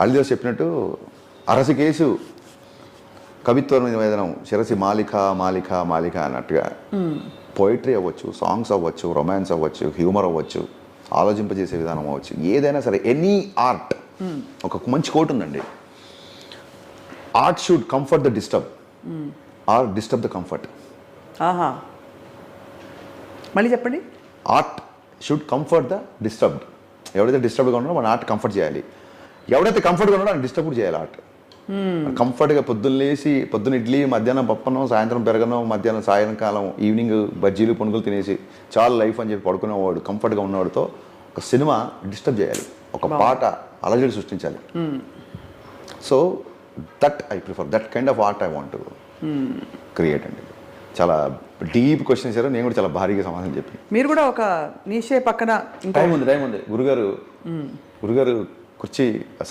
కాళిదాస్ చెప్పినట్టు అరసికేసు కవిత్వ నివేదనం శిరసి మాలిక మాలిక మాలిక అన్నట్టుగా పోయిటరీ అవ్వచ్చు, సాంగ్స్ అవ్వచ్చు, రొమాన్స్ అవ్వచ్చు, హ్యూమర్ అవ్వచ్చు, ఆలోచింపజేసే విధానం అవ్వచ్చు, ఏదైనా సరే ఎనీ ఆర్ట్. ఒక మంచి కోట్ ఉందండి, art should comfort the disturb or disturb the comfort. ఆహా, మళ్ళీ చెప్పండి. Art should comfort the disturbed. ఎవడైతే డిస్టర్బ్గా ఉన్నాడో మన ఆర్ట్ కంఫర్ట్ చేయాలి, ఎవడైతే కంఫర్ట్గా ఉన్నాడో ఆయన డిస్టర్బ్ చేయాలి ఆర్ట్. కంఫర్ట్గా పొద్దున్న ఇడ్లీ, మధ్యాహ్నం పప్పనం, సాయంత్రం పెరగనం, మధ్యాహ్నం సాయంకాలం ఈవినింగ్ బజ్జీలు పునుగులు తినేసి చాలా లైఫ్ అని చెప్పి పడుకునేవాడు కంఫర్ట్గా ఉన్నవాడితో ఒక సినిమా డిస్టర్బ్ చేయాలి, ఒక పాట అలజడి సృష్టించాలి. So that I prefer, that kind of art I want to create అండి. చాలా డీప్ క్వశ్చన్ ఇచ్చారు, నేను కూడా చాలా భారీగా సమాధానం చెప్పి. మీరు కూడా ఒక నీషే పక్కన టైం ఉంది గురుగారు కుర్చీ